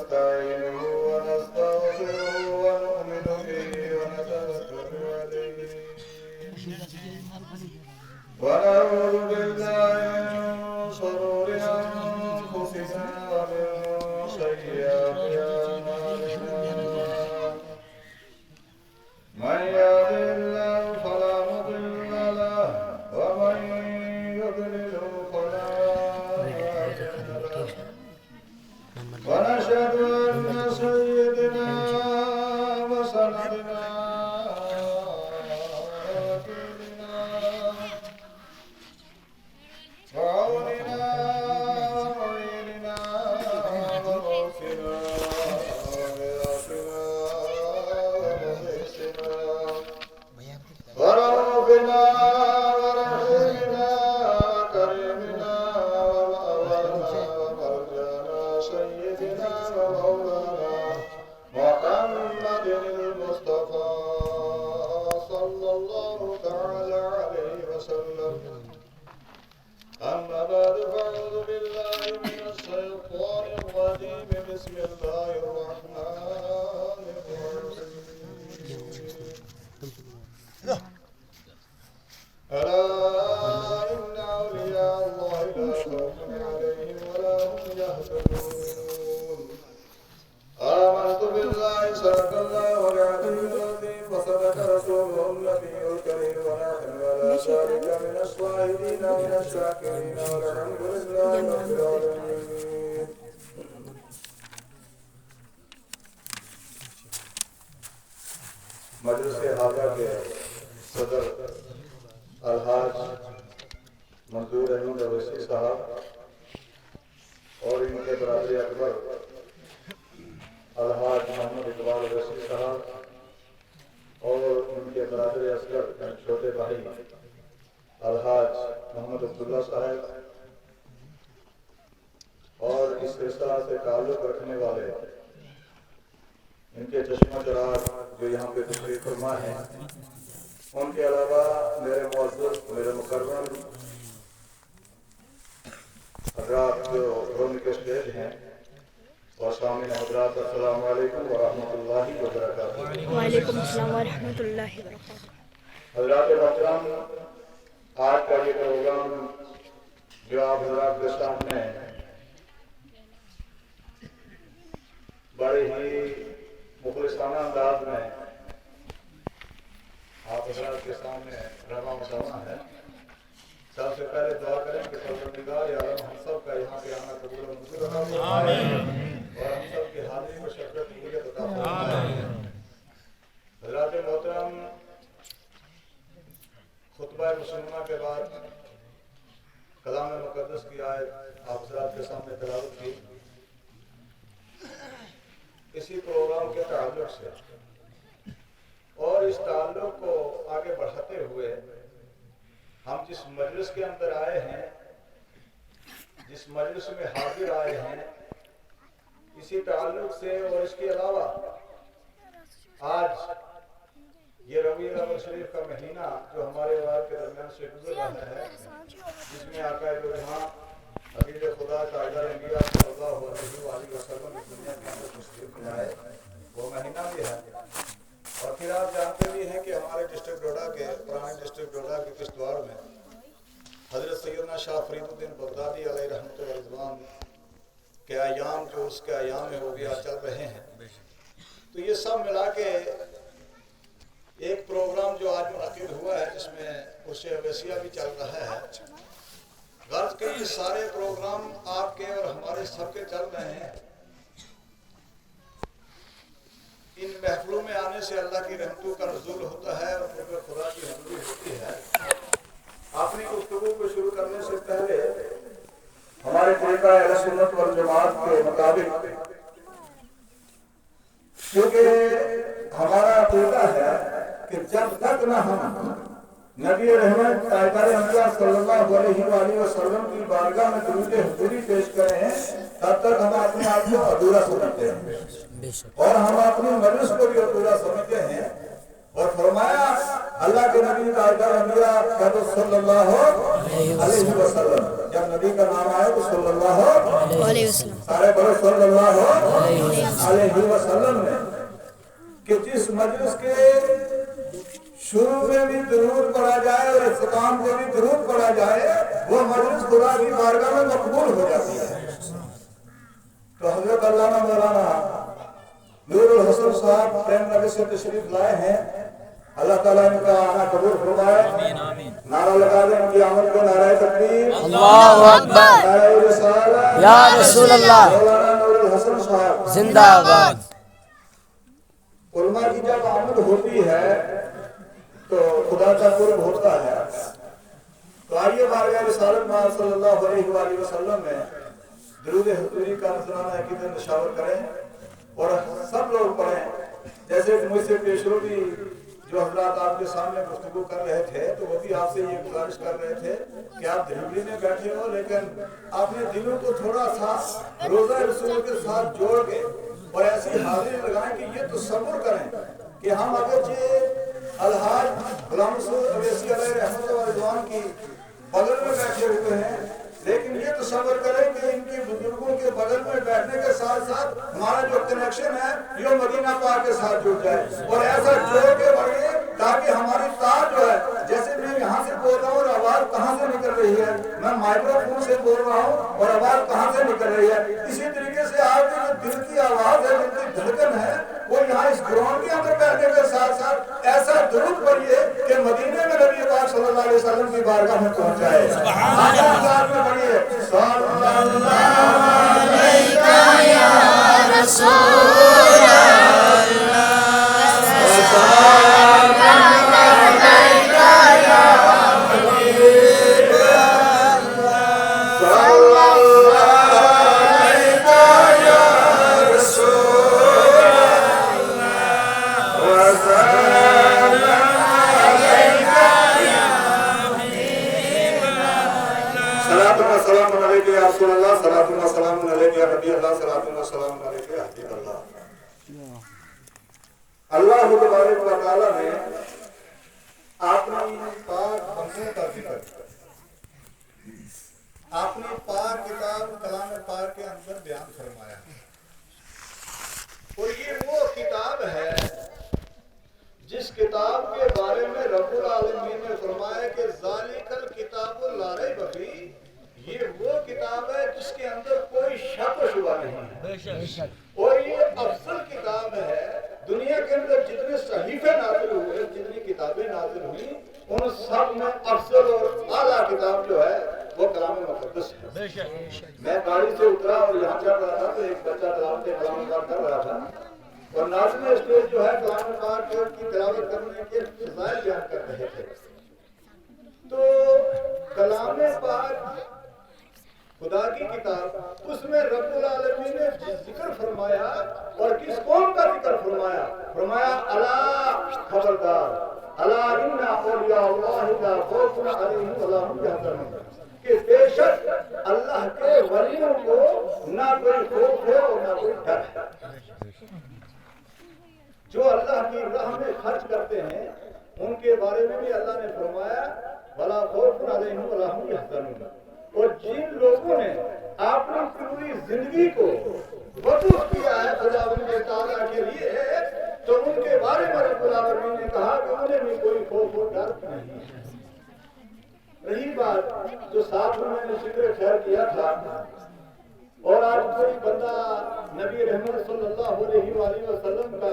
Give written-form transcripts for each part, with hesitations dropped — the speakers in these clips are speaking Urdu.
ونستعينه ونستغفره ونؤمن به ونتوكل عليه ونعوذ بالله من شرور أنفسنا ومن سيئات أعمالنا من يهده الله فلا مضل له ومن يضلل فلا هادي له ونشهد أن سيدنا وسندنا ووكيلنا وعوننا ومعيننا وغوثنا وغياثنا ومغيثنا وربنا ورحيمنا وكريمنا ومأوانا ومرجانا سيدنا ومولانا محمد المصطفى صلى الله تعالى عليه وسلم. أما بعد فأعوذ بالله من الشيطان الرجيم بسم الله الرحمن الرحيم. ألا إن أولياء الله لا خوف عليهم ولا هم يحزنون. آمنت بالله صدق الله العلي العظيم وصدق رسوله النبي الكريم ونحن على ذلك من الشاهدين ومن الشاكرين والحمد لله رب العالمين. مجلس حاضرہ کے صدر الحاج منظور احمد اویسی صاحب اور ان کے برادر اکبر الحاج محمد اقبال اویسی صاحب اور ان کے برادر اصغر چھوٹے بھائی الحاج محمد عبداللہ صاحب اور اس رشتہ سے تعلق رکھنے والے ان کے چشمہ چراغ جو یہاں پہ تشریف فرما ہیں، ان کے علاوہ میرے معزز میرے مکرم حضرات جو روم کے اسٹیج ہیں اور سامعین حضرات، السلام علیکم ورحمۃ اللہ وبرکاتہ۔ وعلیکم السلام ورحمۃ اللہ وبرکاتہ۔ حضرات محترم، آج کا یہ پروگرام جو آپ حضرات کے سامنے بڑے ہی مخلصانہ انداز میں آپ حضرات کے سامنے رواں مسلمان ہے، سب سے پہلے دعا کریں کہ پروردگار عالم ہم سب کا یہاں پہ آنا قبول و منظور عطا فرمائے اور ہم سب کی حاضری میں شرکت قبولیت عطا فرمائے۔ حضرات محترم، خطبہ مسلمہ کے بعد کلام مقدس کی آیت آپ حضرات کے سامنے تلاوت کی۔ اسی پروگرام کے تعلق سے اور اس تعلق کو آگے بڑھاتے ہوئے ہم جس مجلس کے اندر آئے ہیں، جس مجلس میں حاضر آئے ہیں، اسی تعلق سے اور اس کے علاوہ آج یہ ربیع الاول شریف کا مہینہ جو ہمارے وہاں کے درمیان سے گزر رہا ہے، جس میں آقا دو جہاں حبیب خدا تاجدار انبیاء صلی اللہ علیہ وسلم اس دنیا کے اندر تشریف لائے، وہ مہینہ بھی ہے۔ اور پھر آپ جانتے بھی ہیں کہ ہمارے ڈسٹرکٹ ڈوڈا کے پرانے ڈسٹرکٹ ڈوڈا کے کشتواڑ میں حضرت سیدنا شاہ فرید الدین بغدادی علیہ رحمۃ اللہ رضوان کے ایام جو اس کے ایام میں وہ بھی آج چل رہے ہیں، تو یہ سب ملا کے ایک پروگرام جو آج منعقد ہوا ہے جس میں عرس اویسیہ بھی چل رہا ہے۔ غرض کہ یہ سارے پروگرام آپ کے اور ہمارے سب کے چل رہے ہیں۔ ان محفلوں میں آنے سے اللہ کی رحمتوں کا نزول ہوتا ہے اور قرب خدا کی حضوری ہوتی ہے۔ اپنی گفتگو کو شروع کرنے سے پہلے ہمارے طریقہ اہل سنت والجماعت کے مطابق، کیونکہ ہمارا عقیدہ ہے کہ جب تک نہ ہم نبی رحمت تاجدار انبیاء صلی اللہ علیہ وآلہ وسلم کی بارگاہ میں درود حضوری پیش کریں، تب تک ہم اپنے آپ کو ادھورا سمجھتے ہیں اور ہم اپنی مجلس کو بھی ادھورا سمجھتے ہیں۔ اور فرمایا اللہ کے نبی تاجدار انبیاء کہتے صلی اللہ علیہ وسلم. جب نبی کا نام آئے تو صلی اللہ علیہ وسلم. سارے بڑے صلی اللہ علیہ وسلم نے کہ جس مجلس کے شروع میں بھی درود پڑھا جائے اور اختتام میں بھی درود پڑھا جائے وہ مجلس خدا کی بارگاہ میں مقبول ہو جاتی ہے. تو حضرت علامہ مولانا نور الحسن صاحب پریم نگر سے تشریف لائے ہیں. اللہ تعالیٰ ان کا آنا قبول فرمائے. نعرہ لگا دیں ان کی آمد کو. نعرہ تکبیر، اللہ اکبر، نعرہ رسالت، یا رسول اللہ، مولانا نور الحسن صاحب زندہ آباد. علماء کی جب آمد ہوتی ہے تو خدا کا قرب ہوتا ہے. تو آئیے بارگاہ رسالت میں صلی اللہ علیہ وآلہ وسلم میں درود حضوری کا نذرانہ عقیدت نشاور کریں اور سب لوگ پڑھیں. جیسے کہ مجھ سے پیشرو بھی جو حضرات آپ کے سامنے گفتگو کر رہے تھے تو وہ بھی آپ سے یہ گزارش کر رہے تھے کہ آپ دھیملی میں بیٹھے ہو لیکن آپ نے دلوں کو تھوڑا سا روزہ رسول کے ساتھ جوڑ کے اور ایسی حاضری لگائیں کہ یہ تصور کریں کہ ہم اگرچہ الحاج غلام رسول اویسی علیہ رحمت و رضوان کی بغل میں بیٹھے ہوئے ہیں لیکن یہ تصور کریں کہ ان کے بزرگوں کے بغل میں بیٹھنے کے ساتھ ساتھ ہمارا جو کنیکشن ہے یہ مدینہ پاک کے ساتھ جڑ جائے اور ایسا جوڑ کے بڑھے تاکہ ہماری تار جو ہے جیسے میں یہاں سے بول رہا ہوں اور آواز کہاں سے نکل رہی ہے میں مائکرو فون سے بول رہا ہوں اور آواز کہاں سے نکل رہی ہے اسی طریقے سے آپ کی جو دل کی آواز ہے دل کی دھڑکن ہے وہ یہاں اس گراؤنڈ کے اندر بیٹھنے کے ساتھ ساتھ ایسا درود پڑھیے کہ مدینے میں نبی پاک صلی اللہ علیہ وسلم کی بارگاہ میں پہنچ جائے. ساتھ میں پڑھیے صلی اللہ علیہ یا رسول اللہ اللہ تبارک و تعالیٰ نے اپنی پاک بندوں کا ذکر اپنی پاک کتاب کلام پاک کے اندر بیان فرمایا اور یہ وہ کتاب ہے جس کتاب کے بارے میں رب العالمین نے فرمایا کہ ذالک الکتاب لا ریب فیہ، یہ وہ کتاب ہے جس کے اندر کوئی شک و شبہ نہیں ہے اور یہ افضل کتاب ہے. دنیا کے اندر جتنے صحیفے نازل ہوئے جتنی کتابیں نازل ہوئی ان سب میں افضل اور اعلیٰ کتاب جو ہے وہ کلام مقدس ہے. میں گاڑی سے اترا اور یہاں چڑھ رہا تھا تو ایک بچہ تلاوت کلام پاک کر رہا تھا اور ناظرین اسٹیج جو ہے کلام پاک کی تلاوت کرنے کے فضائل بیان کر رہے تھے. تو کلام پاک خدا کی کتاب اس میں رب العالمین نے ذکر فرمایا اور کس قوم کا ذکر فرمایا الا خبردار الا ان اولیاء اللہ لا خوف علیہم ولا هم یحزنون کہ بے شک اللہ کے ولیوں کو نہ کوئی خوف ہے اور نہ کوئی ڈر ہے. جو اللہ کی راہ میں خرچ کرتے ہیں ان کے بارے میں بھی اللہ نے فرمایا ولا خوف علیہم ولا هم یحزنون. اور جن لوگوں نے اپنی پوری زندگی کو وقف کیا ہے خدا تعالیٰ کے لیے تو ان کے بارے میں رب العالمین نے کہا کہ انہیں بھی کوئی خوف و ڈر نہیں ہے. رہی بات جو ساتھ میں نے ذکر خیر کیا تھا اور آج کوئی بندہ نبی رحمت صلی اللہ علیہ وآلہ وسلم کا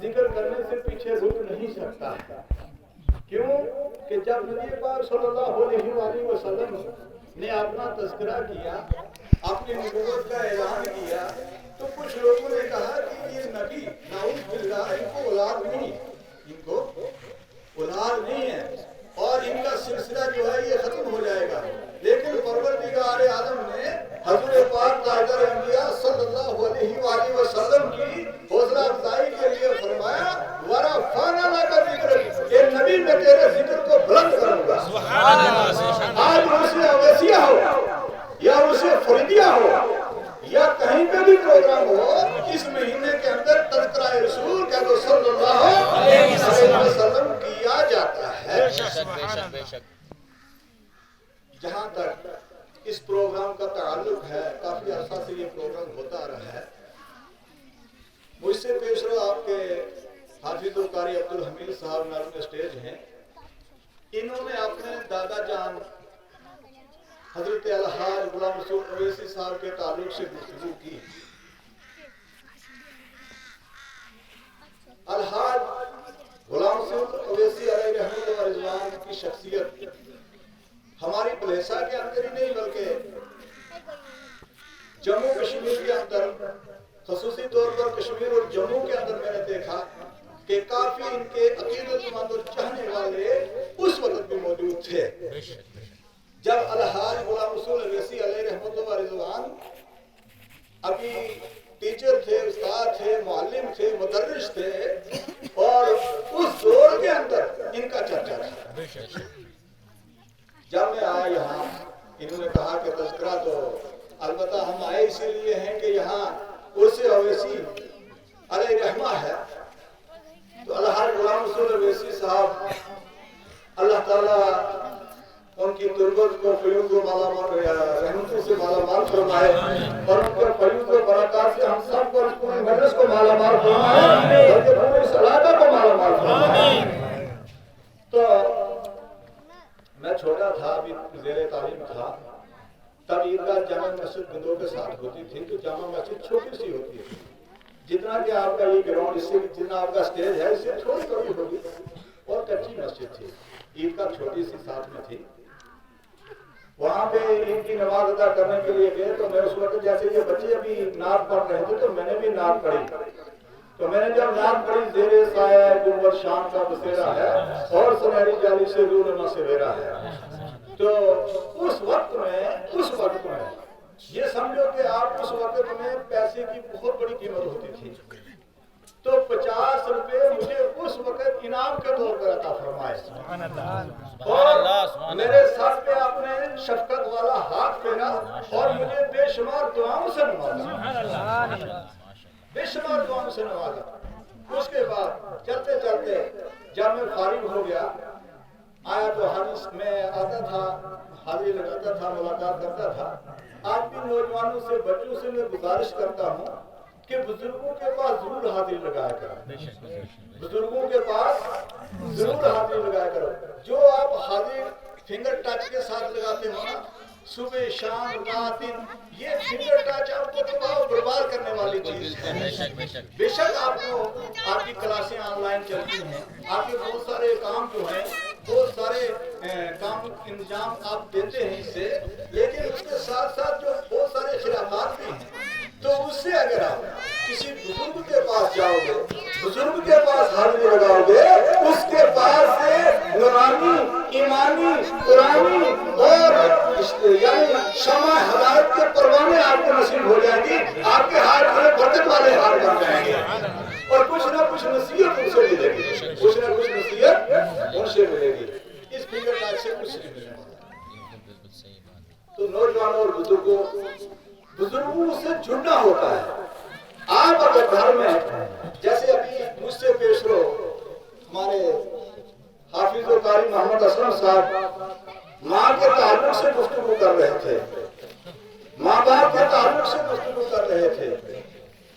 ذکر کرنے سے پیچھے رک نہیں سکتا. کیوں کہ جب نبی پاک صلی اللہ علیہ وآلہ وسلم نے اپنا تذکرہ کیا اپنی نبوت کا اعلان کیا تو کچھ لوگوں نے کہا کہ یہ نبی نعوذ باللہ ان کو اولاد نہیں ہے اور ان کا سلسلہ جو ہے یہ ختم ہو جائے گا. لیکن پروردگار عالم نے حضرت پاک تاجدار انبیاء صلی اللہ علیہ وآلہ وسلم کی حوصلہ افزائی کے لیے فرمایا ورفعنا لک ذکرک کہ نبی میں تیرے ذکر کو بلند کروں گا. آج اسے اویسیہ ہو یا اسے فریدیہ ہو یا کہیں حافظ القاری عبدالحمید صاحب نارم اسٹیج ہیں. انہوں نے اپنے دادا جان حضرت الحاج غلام رسول اویسی صاحب کے تعلق سے گفتگو کی. الحاج غلام رسول اویسی علیہ رحمۃ اللہ رضوان کی شخصیت ہماری بلحسا کے اندر ہی نہیں بلکہ جموں کشمیر کے اندر، خصوصی طور پر کشمیر اور جموں کے اندر میں نے دیکھا کہ کافی ان کے عقیدت مند اور چاہنے والے اس وقت بھی موجود تھے جب الحاج غلام رسول اویسی علیہ رحمۃ اللہ رضوان ابھی ٹیچر تھے، استاد تھے، معلم تھے، مدرس تھے، اور اس دور کے اندر ان کا چرچا تھا. جب میں آیا یہاں انہوں نے کہا کہ تذکرہ تو البتہ ہم آئے اسی لیے ہیں کہ یہاں عرس اویسی علیہ رحمہ ہے. تو الحاج غلام رسول اویسی صاحب اللہ تعالیٰ ان کی تربت کو فیوز و مالا مال رحمتوں سے مالا مال فرمائے اور ان کے فیوز و برکات سے ہم سب کو پوری مجلس کو مالا مال فرمائے اور پوری صلاتہ کو مالا مال فرمائے. تو میں چھوٹا تھا، ابھی زیر تعلیم تھا، تب عیدگاہ جامع مسجد گندوں کے ساتھ ہوتی تھی. تو جامع مسجد چھوٹی سی ہوتی ہے، جتنا کہ آپ کا یہ گراؤنڈ اس سے جتنا آپ کا سٹیج ہے اس سے تھوڑی تھوڑی ہوگی اور کچی مسجد تھی. عیدگاہ چھوٹی سی ساتھ میں تھی. وہاں پہ عید کی نماز ادا کرنے کے لیے گئے تو میں اس وقت جیسے یہ بچے ابھی نعت پڑھ رہے تھے تو میں نے بھی نعت پڑھی. تو میں نے جب نعت پڑھی زیر سایہ گنبد شام کا بسیرا ہے اور سنہری جالی سے رونما سویرا ہے، تو اس وقت میں یہ سمجھو کہ آپ اس وقت میں پیسے کی بہت بڑی قیمت ہوتی تھی. تو 50 روپے مجھے اس وقت انعام کے طور پر عطا فرمائے اور میرے ساتھ پہ آپ نے شفقت والا ہاتھ پھیرا اور مجھے بے شمار دعاؤں سے نوازا، بے شمار دعاؤں سے نوازا. اس کے بعد چلتے چلتے جب میں فارغ ہو گیا آیا تو حدیث میں آتا تھا، حاضری لگاتا تھا، ملاقات کرتا تھا. آج بھی نوجوانوں سے، بچوں سے میں گزارش کرتا ہوں کہ بزرگوں کے پاس ضرور حاضری لگایا کرو، بزرگوں کے پاس ضرور حاضری لگایا کرو. جو آپ حاضری فنگر ٹچ کے ساتھ لگاتے ہو نا، صبح شام رات دن، یہ فنگر ٹچ آپ کو تباہ و برباد کرنے والی چیز ہے. بے شک آپ کو آپ کی کلاسیں آن لائن چلتی ہیں، آپ کے بہت سارے کام جو ہیں، بہت سارے کام انجام آپ دیتے ہیں اس سے، لیکن اس کے ساتھ ساتھ جو بہت سارے خلافات بھی ہیں. تو اس سے اگر آپ کسی بزرگ کے پاس جاؤ گے، بزرگ کے پاس حاضری لگاؤ گے، اس کے پاس سے نورانی، ایمانی، قرآنی اور یعنی شمع ہدایت کے پروانے آپ کو نصیب ہو جائیں گی. آپ کے ہاتھ بڑے برکت والے ہاتھ بن جائیں گے اور کچھ نہ کچھ نصیحت ان سے ملے گی، کچھ نہ کچھ نصیحت ان سے ملے گی. اس فنگر ٹچ سے کچھ نہیں ملے گا. تو نوجوانوں اور بزرگوں سے جڑنا ہوتا ہے. آپ اگر گھر میں جیسے ابھی مجھ سے پیش رو ہمارے حافظ و قاری محمد اسلم صاحب ماں کے تعلق سے گفتگو کر رہے تھے، ماں باپ کے تعلق سے گفتگو کر رہے تھے.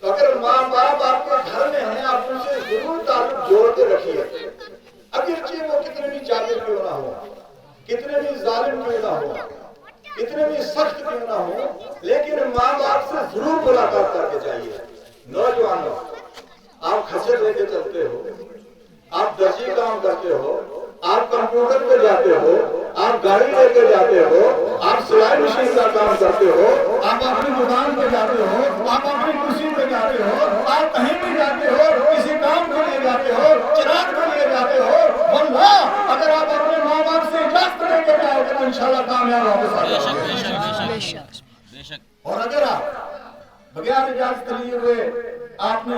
تو اگر ماں باپ آپ کے گھر میں ہیں آپ ان سے ضرور تعلق جوڑ کے رکھیے، اگرچہ وہ کتنے بھی جابر کیوں نہ ہو، کتنے بھی ظالم کیوں نہ ہو، کتنے بھی سخت کیوں نہ ہو، لیکن ماں باپ سے ضرور ملاقات کر کے جائیے. نوجوانوں، آپ کھچر لے کے چلتے ہو، آپ درجی کام کرتے ہو، آپ کمپیوٹر پہ جاتے ہو، آپ گاڑی لے کے جاتے ہو، آپ سلائی مشین کا کام کرتے ہو، آپ اپنی دکان پہ جاتے ہو، آپ اپنی کرسی پہ جاتے ہو، آپ کہیں بھی جاتے ہو، کسی کام کے لیے جاتے ہو، چراغ کے لیے جاتے ہو، واللہ اگر آپ اپنے ماں باپ سے اجازت لے کے جاؤ گے تو انشاءاللہ کامیاب واپس آ جاؤ گے. اور اگر آپ بغیر اجازت لیے ہوئے آپ نے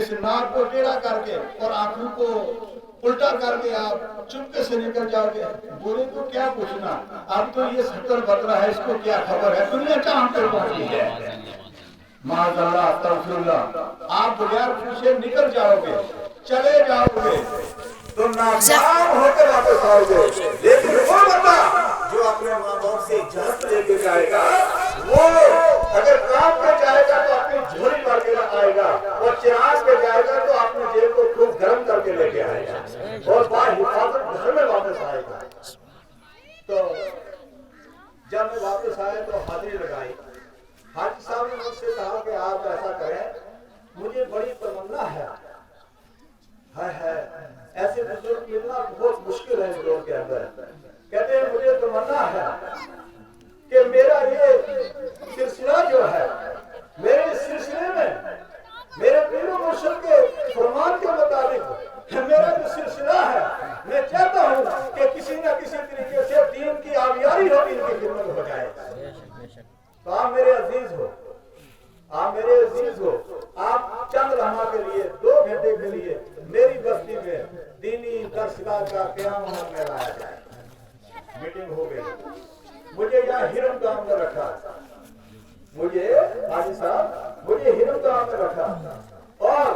اس ناک کو ٹیڑھا کر کے اور آنکھوں کو الٹا کر کے آپ چپکے سے نکل جاؤ گے، بولے تو کیا پوچھنا، اب تو یہ 70 بطرہ ہے، اس کو کیا خبر ہے، دنیا کہاں پہ پہنچ گئی ہے. معاذ اللہ، استغفر اللہ. آپ بغیر پوچھے نکل جاؤ گے، چلے جاؤ گے تو ناکام ہو کے واپس آؤ گے. لیکن وہ بندہ جو اپنے ماں باپ سے اجازت لے کے جائے گا، وہ اگر کام پہ جائے گا تو اپنی جھولی بھر کے آئے گا اور چراغ پہ جائے گا تو اپنی جیب کو خوب مجھے بڑی تمنا ہے ایسے بزرگ ملنا بہت مشکل ہے اس دور کے اندر. کہتے ہیں مجھے تمنا ہے کہ میرا یہ سلسلہ جو ہے، میرے اس سلسلے میں میرے پیر و مرشد کے فرمان کے مطابق میرا جو سلسلہ ہے، میں چاہتا ہوں کہ کسی نہ کسی طریقے سے دین کی آبیاری ہو، ان کی خدمت ہو جائے. تو آپ میرے عزیز ہو، آپ میرے عزیز ہو، آپ چند لمحہ کے لیے 2 گھنٹے کے لیے میری بستی میں دینی درسگاہ کا قیام میں لایا جائے. میٹنگ ہو گئی، مجھے یہاں ہرم گاؤں میں رکھا، مجھے حاجی صاحب مجھے ہرم گاؤں میں رکھا، اور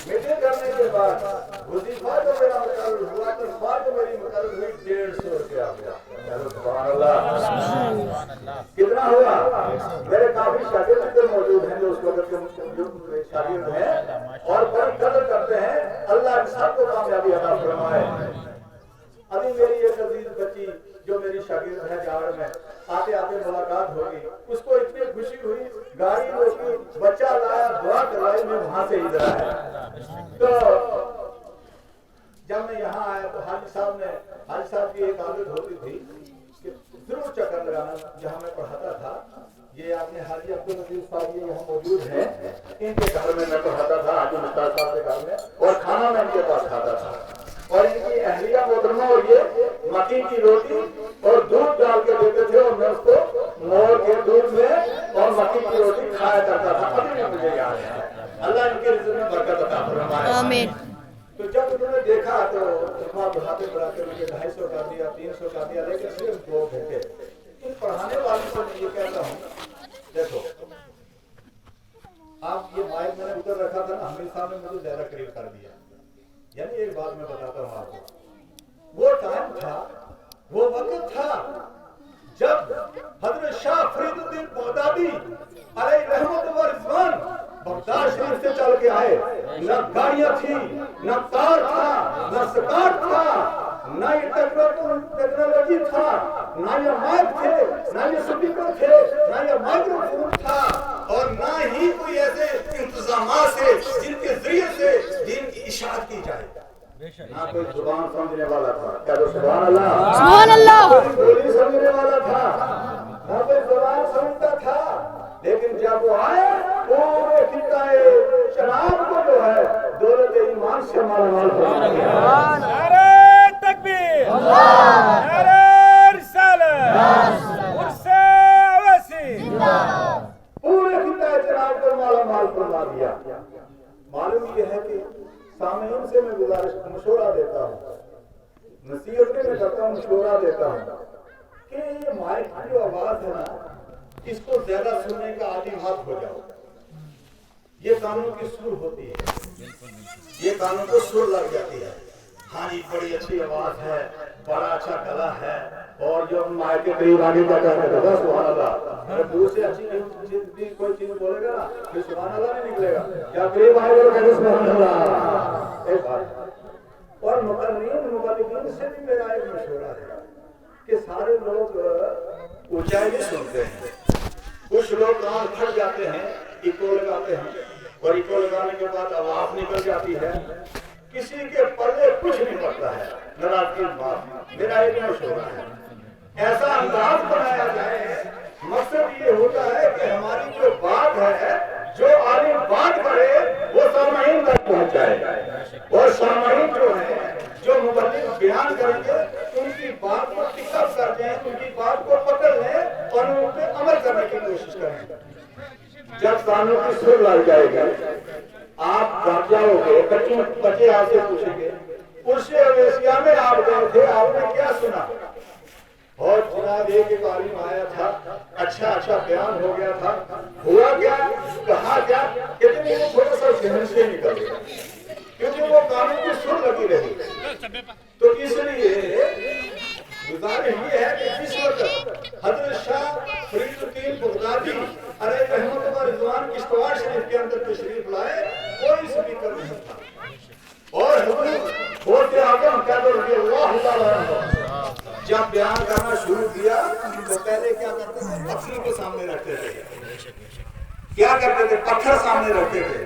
میٹنگ کرنے کے بعد وظیفہ جو میرا مقرر ہوا، تنخواہ جو میری مقرر ہوئی 150 روپیہ ہوا. سبحان اللہ. کتنا ہوا؟ میرے کافی شاگرد موجود ہیں جو اس وقت کے شاگرد ہیں اور بڑی قدر کرتے ہیں. اللہ ان سب کو کامیابی عطا فرمائے. ابھی میری ایک عزیز بچی جو میری شاگرد ہے جاڑ میں، آتے آتے ملاقات ہوگی، اس کو اتنی خوشی ہوئی، گاڑی روکی، بچہ لایا، دعا کروائی، میں وہاں سے ادھر آیا. تو جب میں یہاں آیا تو حاجی صاحب کی ایک عادت ہوتی تھی کہ ضرور چکر لگانا جہاں میں پڑھاتا تھا. یہ آپ نے حاجی عبدالعزیز صاحب یہ یہاں موجود ہیں، ان کے گھر میں پڑھاتا تھا، حاجی مشتاق صاحب کے گھر میں، اور کھانا میں ان کے پاس کھاتا تھا. اور ان کی اہلیہ محترمہ اور یہ مکئی کی روٹی اور دودھ ڈال کے دیتے تھے، اور میں اس کو مور کے دودھ میں اور مکئی کی روٹی کھایا کرتا تھا. ابھی بھی مجھے یاد ہے. اللہ ان کے رزق میں برکت عطا فرمائے. آمین. تو جب انہوں نے دیکھا تو تنخواہ بڑھاتے بڑھاتے مجھے 250 کا دیا، 300 کا دیا، لیکن صرف 2 گھنٹے. ان پڑھانے والوں سے میں یہ کہتا ہوں، دیکھو آپ یہ مائک میں نے ادھر رکھا تھا نا، حمید صاحب نے مجھے زیادہ قریب کر دیا. یعنی ایک بات میں بتاتا ہوں آپ کو، وہ ٹائم تھا، وہ وقت تھا جب حضرت شاہ فرید الدین بغدادی علیہ رحمت و رضوان بغداد شریف سے چل کے آئے. نہ گاڑیاں تھی، نہ کار تھا، نہ سکاٹ تھا، نہ یہ ٹیکنالوجی تھا، نہ یہ مائک تھے، نہ یہ سپیکر تھے، نہ یہ مائکرو فون تھا، اور نہ ہی کوئی ایسے انتظامات تھے جن کے ذریعے سے دین کی اشاعت کی جائے. نہ کوئی زبان سمجھنے والا تھا، کیا تو سبحان اللہ، سبحان اللہ، کوئی بولی سمجھنے والا تھا، نہ کوئی زبان سمجھتا تھا. لیکن جب وہ آئے پورے خطۂ شراب کو جو ہے دولت ایمان سے مالا مال فرما دیا. نعرہ تکبیر، نعرہ رسالت، عرص اویسی، پورے خطۂ شراب کو مالا مال فرما دیا. معلوم یہ ہے کہ سامعین سے میں گزارش مشورہ دیتا ہوں، نصیحت میں کرتا ہوں، مشورہ دیتا ہوں کہ یہ مائک کی جو آواز ہے نا، اس کو زیادہ سننے کا عادی مت ہو جاؤ. یہ کانوں کی سر ہوتی ہے، یہ کانوں کو سر لگ جاتی ہے. ہاں جی بڑی اچھی آواز ہے، بڑا اچھا گلا ہے، اور جو مائک کے قریب آگے جا کر کہتا ہے سبحان اللہ. اگر دور سے اچھی کوئی چیز بولے گا نا پھر سبحان اللہ نہیں نکلے گا. کیا قریب آئے گا کہتے سبحان اللہ. ایک بات اور مقررین سے بھی میرا ایک مشورہ ہے کہ سارے لوگ اونچائی نہیں سنتے ہیں. کچھ لوگ کان پھٹ جاتے ہیں، ایکو لگاتے ہیں، اور ایکو لگانے کے بعد آواز نکل جاتی ہے، کسی کے پلے کچھ نہیں پڑتا ہے. ناراضگی بات میرا ایک مشورہ ہے، ایسا انداز بنایا جائے. مقصد یہ ہوتا ہے کہ ہماری جو بات ہے، جو عالم بات کرے وہ سامعین تک پہنچائے، اور سامعین جو ہے جو مبلغ بیان کریں گے ان کی بات کو پک اپ کر دیں، ان کی بات کو پکڑ لیں اور ان پہ عمل کرنے کی کوشش کریں. جب کانوں کی سر لگ جائے گی آپ گھر جاؤ گے، بچے آپ سے پوچھیں گے عرص اویسیہ میں آپ گئے تھے، آپ نے کیا سنا؟ اور جناب ایک عالم آیا تھا، اچھا بیان ہو گیا تھا، ہوا کیا، کہا کیا، اتنے وہ تھوڑا سا ذہن سے نکل گیا کیونکہ وہ کانوں کی سر لگی رہی. تو اس لیے گزارش یہ ہے کہ جس وقت حضرت شاہ فرید الدین بغدادی علیہ رحمت و رضوان کشتواڑ شریف کے اندر تشریف لائے، کوئی سپیکر نہیں تھا، اور حضرت غوث اعظم قادر رضی اللہ تعالیٰ عنہ جب بیان کرنا شروع کیا تو پہلے کیا کرتے تھے؟ پتھر کے سامنے رکھتے تھے. کیا کرتے تھے؟ پتھر سامنے رکھتے تھے.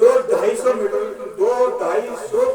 2-250